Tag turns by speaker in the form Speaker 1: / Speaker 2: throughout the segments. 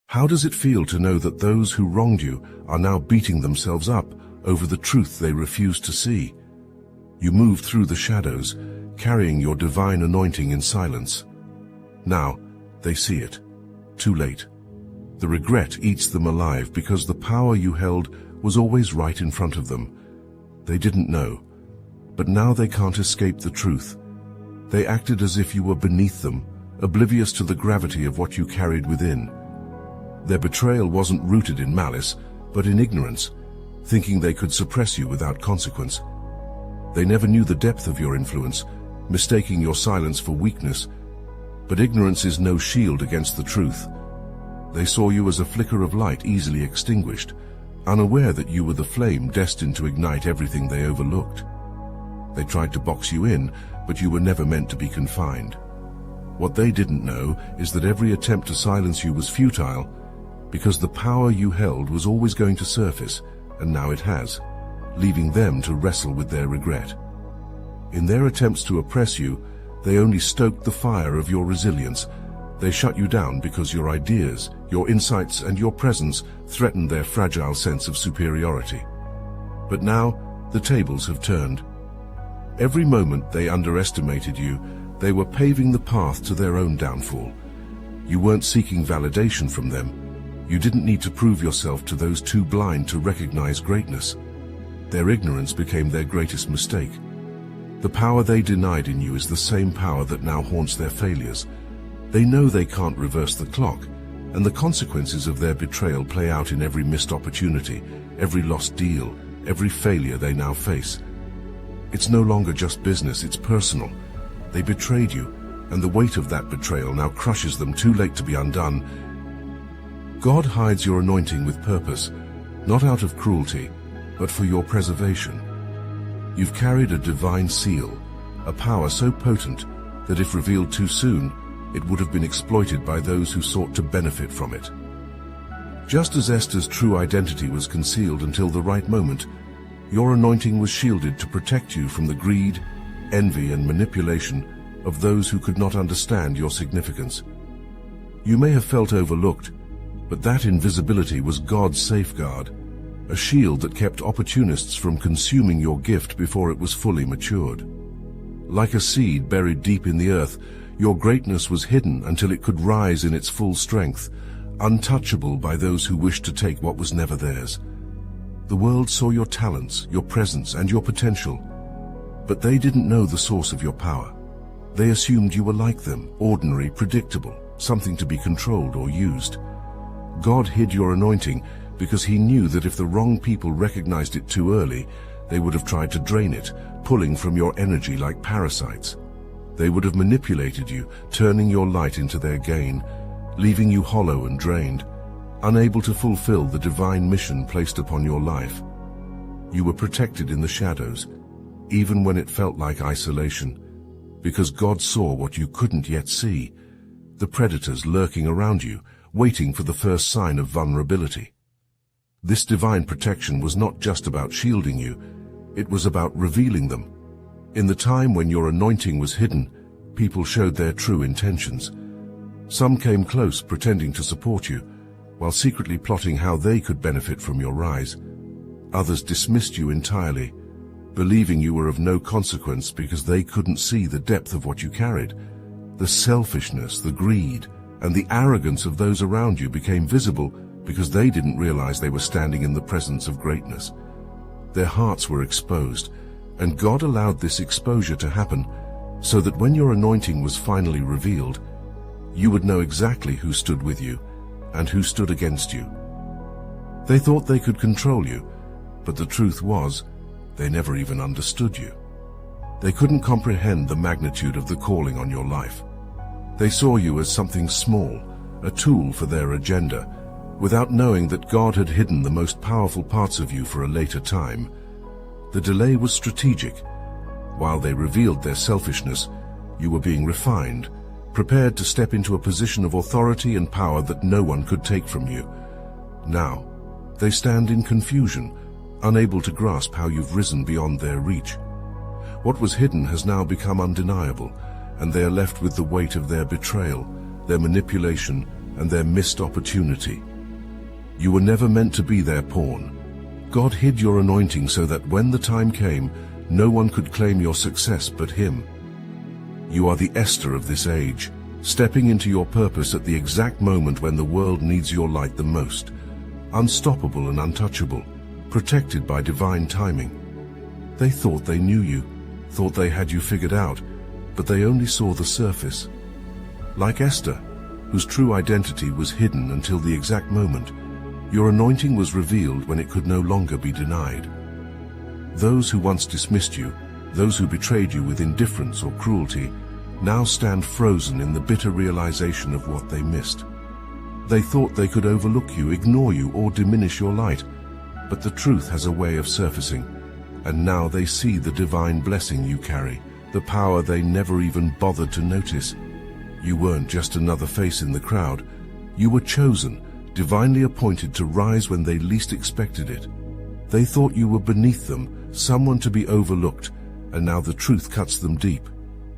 Speaker 1: How does it feel to know that those who wronged you are now beating themselves up over the truth they refuse to see? You move through the shadows, carrying your divine anointing in silence. Now, they see it. Too late. The regret eats them alive because the power you held was always right in front of them. They didn't know, but now they can't escape the truth. They acted as if you were beneath them, oblivious to the gravity of what you carried within. Their betrayal wasn't rooted in malice, but in ignorance, thinking they could suppress you without consequence. They never knew the depth of your influence, mistaking your silence for weakness. But ignorance is no shield against the truth. They saw you as a flicker of light easily extinguished, unaware that you were the flame destined to ignite everything they overlooked. They tried to box you in, but you were never meant to be confined. What they didn't know is that every attempt to silence you was futile, because the power you held was always going to surface, and now it has, leaving them to wrestle with their regret. In their attempts to oppress you, they only stoked the fire of your resilience. They shut you down because your ideas, your insights, and your presence threatened their fragile sense of superiority. But now, the tables have turned. Every moment they underestimated you, they were paving the path to their own downfall. You weren't seeking validation from them. You didn't need to prove yourself to those too blind to recognize greatness. Their ignorance became their greatest mistake. The power they denied in you is the same power that now haunts their failures. They know they can't reverse the clock, and the consequences of their betrayal play out in every missed opportunity, every lost deal, every failure they now face. It's no longer just business, it's personal. They betrayed you, and the weight of that betrayal now crushes them, too late to be undone. God hides your anointing with purpose, not out of cruelty, but for your preservation. You've carried a divine seal, a power so potent that if revealed too soon, it would have been exploited by those who sought to benefit from it. Just as Esther's true identity was concealed until the right moment, your anointing was shielded to protect you from the greed, envy, and manipulation of those who could not understand your significance. You may have felt overlooked, but that invisibility was God's safeguard, a shield that kept opportunists from consuming your gift before it was fully matured. Like a seed buried deep in the earth, your greatness was hidden until it could rise in its full strength, untouchable by those who wished to take what was never theirs. The world saw your talents, your presence, and your potential, but they didn't know the source of your power. They assumed you were like them, ordinary, predictable, something to be controlled or used. God hid your anointing because he knew that if the wrong people recognized it too early, they would have tried to drain it, pulling from your energy like parasites. They would have manipulated you, turning your light into their gain, leaving you hollow and drained, unable to fulfill the divine mission placed upon your life. You were protected in the shadows, even when it felt like isolation, because God saw what you couldn't yet see, the predators lurking around you, waiting for the first sign of vulnerability. This divine protection was not just about shielding you, it was about revealing them. In the time when your anointing was hidden, people showed their true intentions. Some came close, pretending to support you, while secretly plotting how they could benefit from your rise. Others dismissed you entirely, believing you were of no consequence because they couldn't see the depth of what you carried. The selfishness, the greed, and the arrogance of those around you became visible because they didn't realize they were standing in the presence of greatness. Their hearts were exposed, and God allowed this exposure to happen so that when your anointing was finally revealed, you would know exactly who stood with you and who stood against you. They thought they could control you, but the truth was, they never even understood you. They couldn't comprehend the magnitude of the calling on your life. They saw you as something small, a tool for their agenda, without knowing that God had hidden the most powerful parts of you for a later time. The delay was strategic. While they revealed their selfishness, you were being refined, prepared to step into a position of authority and power that no one could take from you. Now, they stand in confusion, unable to grasp how you've risen beyond their reach. What was hidden has now become undeniable, and they are left with the weight of their betrayal, their manipulation, and their missed opportunity. You were never meant to be their pawn. God hid your anointing so that when the time came, no one could claim your success but Him. You are the Esther of this age, stepping into your purpose at the exact moment when the world needs your light the most. Unstoppable and untouchable, protected by divine timing. They thought they knew you, thought they had you figured out, but they only saw the surface. Like Esther, whose true identity was hidden until the exact moment, your anointing was revealed when it could no longer be denied. Those who once dismissed you, those who betrayed you with indifference or cruelty, now stand frozen in the bitter realization of what they missed. They thought they could overlook you, ignore you, or diminish your light, but the truth has a way of surfacing, and now they see the divine blessing you carry, the power they never even bothered to notice. You weren't just another face in the crowd. You were chosen, divinely appointed to rise when they least expected it. They thought you were beneath them, someone to be overlooked, and now the truth cuts them deep.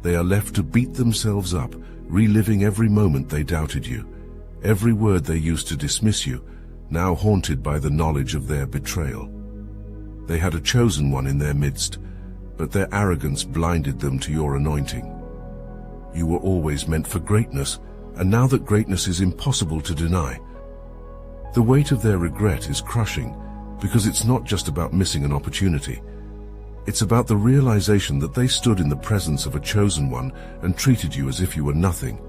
Speaker 1: They are left to beat themselves up, reliving every moment they doubted you, every word they used to dismiss you, now haunted by the knowledge of their betrayal. They had a chosen one in their midst, but their arrogance blinded them to your anointing. You were always meant for greatness, and now that greatness is impossible to deny. The weight of their regret is crushing, because it's not just about missing an opportunity. It's about the realization that they stood in the presence of a chosen one and treated you as if you were nothing.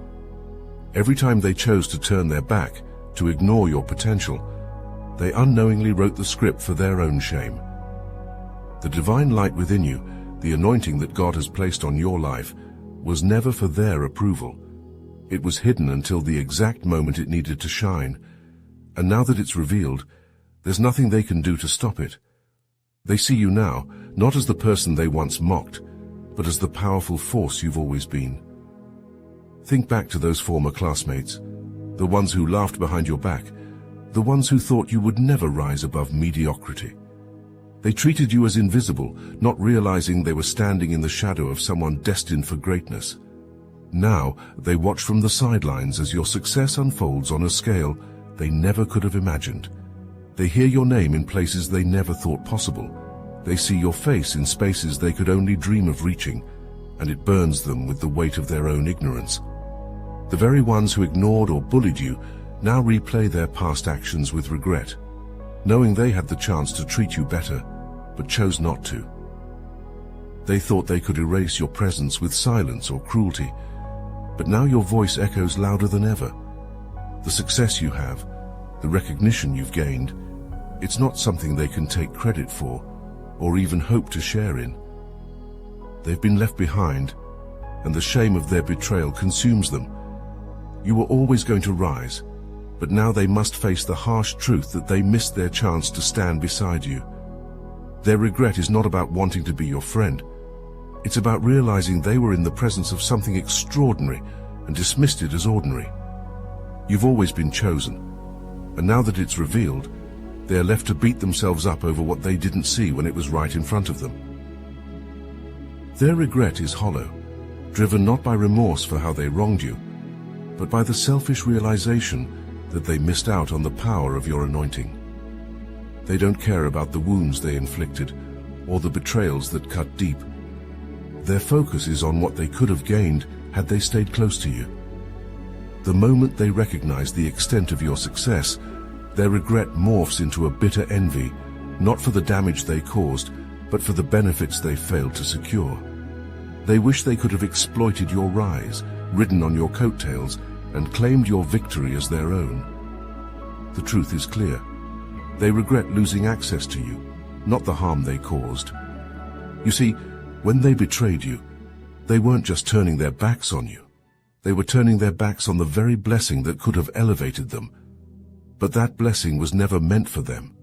Speaker 1: Every time they chose to turn their back, to ignore your potential, they unknowingly wrote the script for their own shame. The divine light within you, the anointing that God has placed on your life, was never for their approval. It was hidden until the exact moment it needed to shine. And now that it's revealed, there's nothing they can do to stop it. They see you now, not as the person they once mocked, but as the powerful force you've always been. Think back to those former classmates, the ones who laughed behind your back, the ones who thought you would never rise above mediocrity. They treated you as invisible, not realizing they were standing in the shadow of someone destined for greatness. Now, they watch from the sidelines as your success unfolds on a scale they never could have imagined. They hear your name in places they never thought possible. They see your face in spaces they could only dream of reaching, and it burns them with the weight of their own ignorance. The very ones who ignored or bullied you now replay their past actions with regret, knowing they had the chance to treat you better, but chose not to. They thought they could erase your presence with silence or cruelty, but now your voice echoes louder than ever. The success you have, the recognition you've gained, it's not something they can take credit for, or even hope to share in. They've been left behind, and the shame of their betrayal consumes them. You were always going to rise, but now they must face the harsh truth that they missed their chance to stand beside you. Their regret is not about wanting to be your friend. It's about realizing they were in the presence of something extraordinary and dismissed it as ordinary. You've always been chosen, and now that it's revealed, they are left to beat themselves up over what they didn't see when it was right in front of them. Their regret is hollow, driven not by remorse for how they wronged you, but by the selfish realization that they missed out on the power of your anointing. They don't care about the wounds they inflicted or the betrayals that cut deep. Their focus is on what they could have gained had they stayed close to you. The moment they recognize the extent of your success, their regret morphs into a bitter envy, not for the damage they caused, but for the benefits they failed to secure. They wish they could have exploited your rise, ridden on your coattails, and claimed your victory as their own. The truth is clear. They regret losing access to you, not the harm they caused. You see, when they betrayed you, they weren't just turning their backs on you. They were turning their backs on the very blessing that could have elevated them. But that blessing was never meant for them.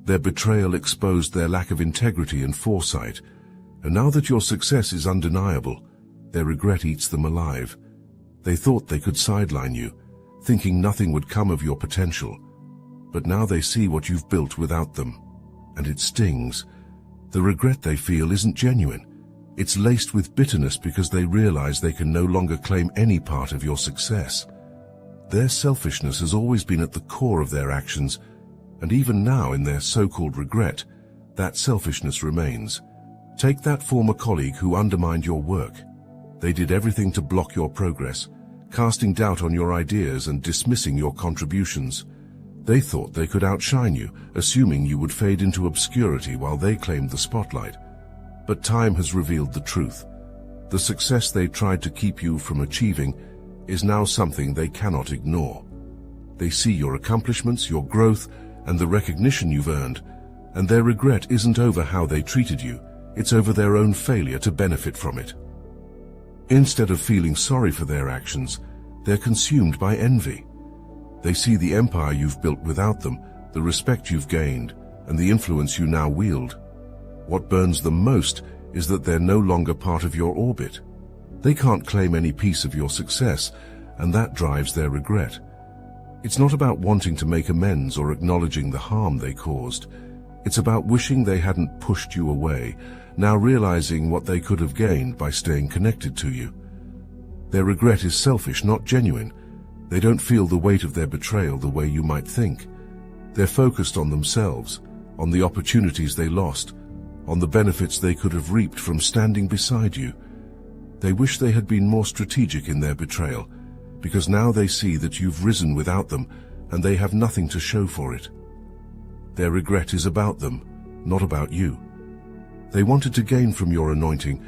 Speaker 1: Their betrayal exposed their lack of integrity and foresight, and now that your success is undeniable, their regret eats them alive. They thought they could sideline you, thinking nothing would come of your potential. But now they see what you've built without them, and it stings. The regret they feel isn't genuine. It's laced with bitterness because they realize they can no longer claim any part of your success. Their selfishness has always been at the core of their actions, and even now in their so-called regret, that selfishness remains. Take that former colleague who undermined your work. They did everything to block your progress, casting doubt on your ideas and dismissing your contributions. They thought they could outshine you, assuming you would fade into obscurity while they claimed the spotlight. But time has revealed the truth. The success they tried to keep you from achieving is now something they cannot ignore. They see your accomplishments, your growth, and the recognition you've earned, and their regret isn't over how they treated you, it's over their own failure to benefit from it. Instead of feeling sorry for their actions, they're consumed by envy. They see the empire you've built without them, the respect you've gained, and the influence you now wield. What burns them most is that they're no longer part of your orbit. They can't claim any piece of your success, and that drives their regret. It's not about wanting to make amends or acknowledging the harm they caused. It's about wishing they hadn't pushed you away, now realizing what they could have gained by staying connected to you. Their regret is selfish, not genuine. They don't feel the weight of their betrayal the way you might think. They're focused on themselves, on the opportunities they lost, on the benefits they could have reaped from standing beside you. They wish they had been more strategic in their betrayal, because now they see that you've risen without them and they have nothing to show for it. Their regret is about them, not about you. They wanted to gain from your anointing,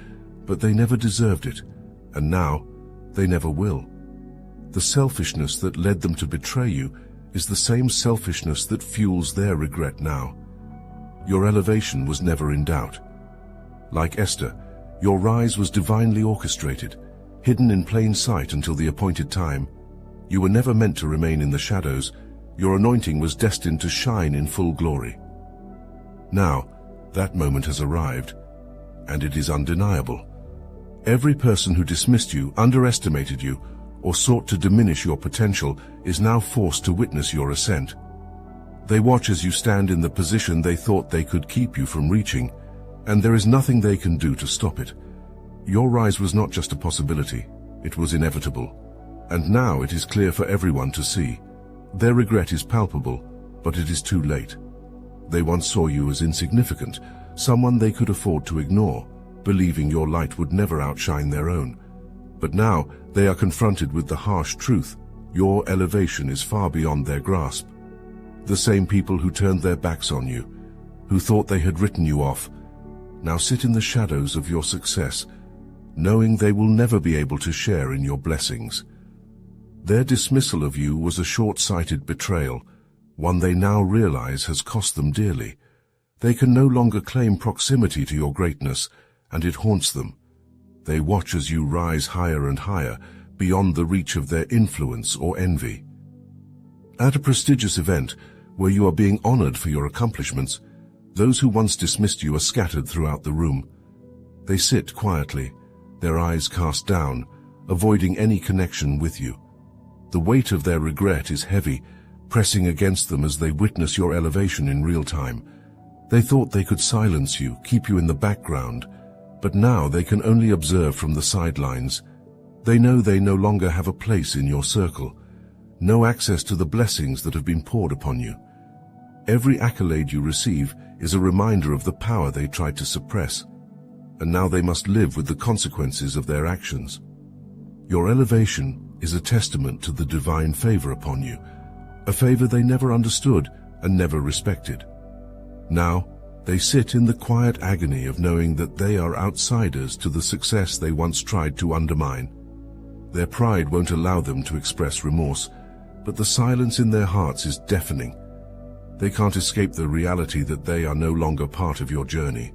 Speaker 1: but they never deserved it, and now they never will. The selfishness that led them to betray you is the same selfishness that fuels their regret now. Your elevation was never in doubt. Like Esther, your rise was divinely orchestrated, hidden in plain sight until the appointed time. You were never meant to remain in the shadows. Your anointing was destined to shine in full glory. Now, that moment has arrived, and it is undeniable. Every person who dismissed you, underestimated you, or sought to diminish your potential is now forced to witness your ascent. They watch as you stand in the position they thought they could keep you from reaching, and there is nothing they can do to stop it. Your rise was not just a possibility, it was inevitable. And now it is clear for everyone to see. Their regret is palpable, but it is too late. They once saw you as insignificant, someone they could afford to ignore, believing your light would never outshine their own. But now they are confronted with the harsh truth. Your elevation is far beyond their grasp. The same people who turned their backs on you, who thought they had written you off, now sit in the shadows of your success, knowing they will never be able to share in your blessings. Their dismissal of you was a short-sighted betrayal, one they now realize has cost them dearly. They can no longer claim proximity to your greatness, and it haunts them. They watch as you rise higher and higher, beyond the reach of their influence or envy. At a prestigious event, where you are being honored for your accomplishments, those who once dismissed you are scattered throughout the room. They sit quietly, their eyes cast down, avoiding any connection with you. The weight of their regret is heavy, pressing against them as they witness your elevation in real time. They thought they could silence you, keep you in the background, but now they can only observe from the sidelines. They know they no longer have a place in your circle, no access to the blessings that have been poured upon you. Every accolade you receive is a reminder of the power they tried to suppress, and now they must live with the consequences of their actions. Your elevation is a testament to the divine favor upon you, a favor they never understood and never respected. Now, they sit in the quiet agony of knowing that they are outsiders to the success they once tried to undermine. Their pride won't allow them to express remorse, but the silence in their hearts is deafening. They can't escape the reality that they are no longer part of your journey.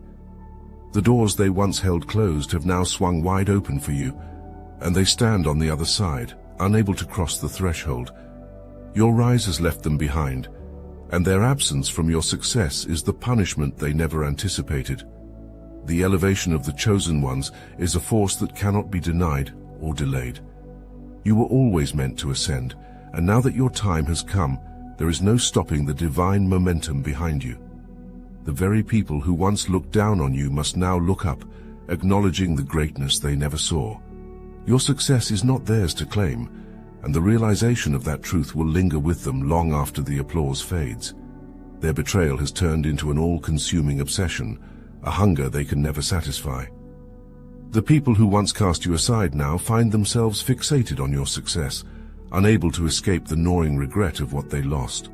Speaker 1: The doors they once held closed have now swung wide open for you, and they stand on the other side, unable to cross the threshold. Your rise has left them behind, and their absence from your success is the punishment they never anticipated. The elevation of the chosen ones is a force that cannot be denied or delayed. You were always meant to ascend, and now that your time has come, there is no stopping the divine momentum behind you. The very people who once looked down on you must now look up, acknowledging the greatness they never saw. Your success is not theirs to claim, and the realization of that truth will linger with them long after the applause fades. Their betrayal has turned into an all-consuming obsession, a hunger they can never satisfy. The people who once cast you aside now find themselves fixated on your success, unable to escape the gnawing regret of what they lost.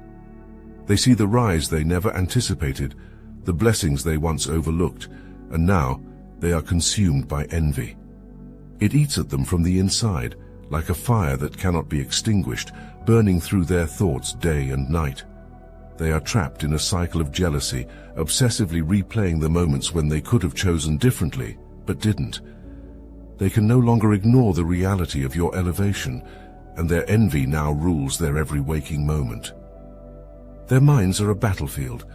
Speaker 1: They see the rise they never anticipated, the blessings they once overlooked, and now they are consumed by envy. It eats at them from the inside, like a fire that cannot be extinguished, burning through their thoughts day and night. They are trapped in a cycle of jealousy, obsessively replaying the moments when they could have chosen differently, but didn't. They can no longer ignore the reality of your elevation, and their envy now rules their every waking moment. Their minds are a battlefield,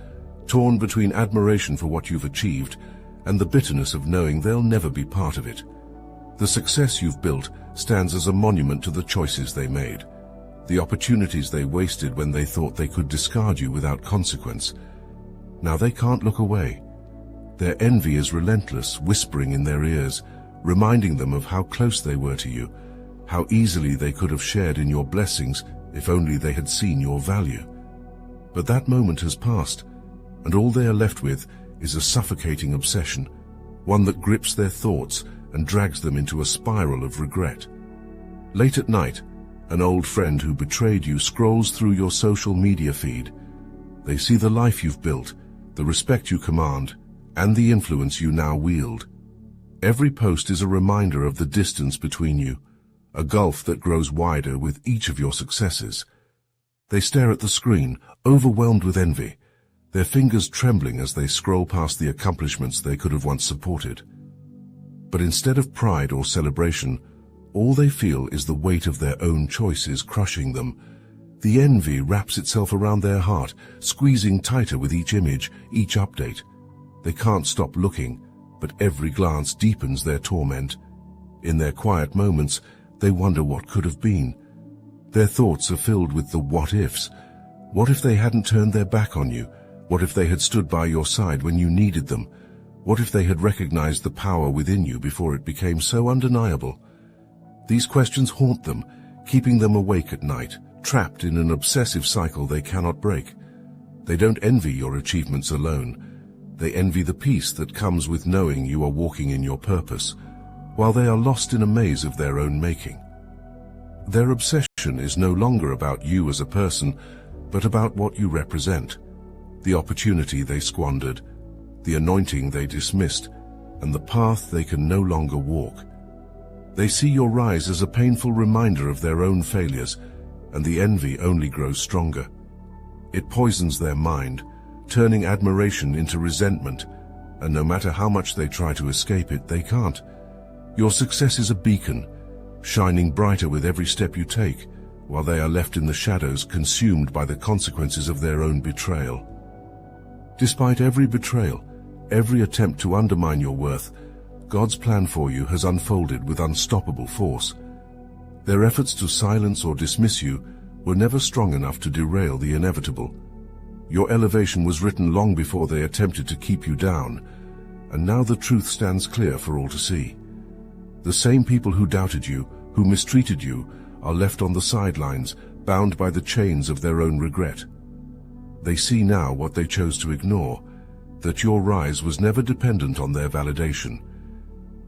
Speaker 1: torn between admiration for what you've achieved and the bitterness of knowing they'll never be part of it. The success you've built stands as a monument to the choices they made, the opportunities they wasted when they thought they could discard you without consequence. Now they can't look away. Their envy is relentless, whispering in their ears, reminding them of how close they were to you, how easily they could have shared in your blessings if only they had seen your value. But that moment has passed, and all they are left with is a suffocating obsession, one that grips their thoughts and drags them into a spiral of regret. Late at night, an old friend who betrayed you scrolls through your social media feed. They see the life you've built, the respect you command, and the influence you now wield. Every post is a reminder of the distance between you, a gulf that grows wider with each of your successes. They stare at the screen, overwhelmed with envy, their fingers trembling as they scroll past the accomplishments they could have once supported. But instead of pride or celebration, all they feel is the weight of their own choices crushing them. The envy wraps itself around their heart, squeezing tighter with each image, each update. They can't stop looking, but every glance deepens their torment. In their quiet moments, they wonder what could have been. Their thoughts are filled with the what-ifs. What if they hadn't turned their back on you? What if they had stood by your side when you needed them? What if they had recognized the power within you before it became so undeniable? These questions haunt them, keeping them awake at night, trapped in an obsessive cycle they cannot break. They don't envy your achievements alone. They envy the peace that comes with knowing you are walking in your purpose, while they are lost in a maze of their own making. Their obsession is no longer about you as a person, but about what you represent, the opportunity they squandered, the anointing they dismissed, and the path they can no longer walk. They see your rise as a painful reminder of their own failures, and the envy only grows stronger. It poisons their mind, turning admiration into resentment, and no matter how much they try to escape it, they can't. Your success is a beacon, shining brighter with every step you take, while they are left in the shadows, consumed by the consequences of their own betrayal. Despite every betrayal, every attempt to undermine your worth, God's plan for you has unfolded with unstoppable force. Their efforts to silence or dismiss you were never strong enough to derail the inevitable. Your elevation was written long before they attempted to keep you down, and now the truth stands clear for all to see. The same people who doubted you, who mistreated you, are left on the sidelines, bound by the chains of their own regret. They see now what they chose to ignore, that your rise was never dependent on their validation.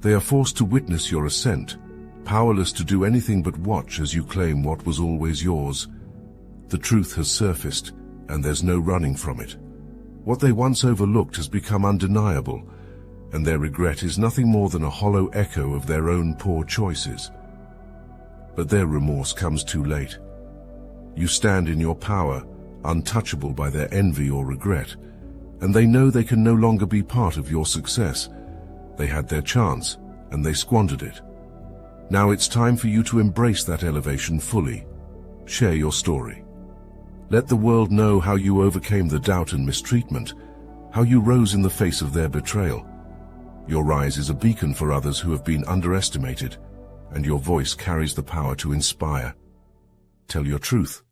Speaker 1: They are forced to witness your ascent, powerless to do anything but watch as you claim what was always yours. The truth has surfaced, and there's no running from it. What they once overlooked has become undeniable, and their regret is nothing more than a hollow echo of their own poor choices. But their remorse comes too late. You stand in your power, untouchable by their envy or regret, and they know they can no longer be part of your success. They had their chance, and they squandered it. Now it's time for you to embrace that elevation fully. Share your story. Let the world know how you overcame the doubt and mistreatment, how you rose in the face of their betrayal. Your rise is a beacon for others who have been underestimated, and your voice carries the power to inspire. Tell your truth.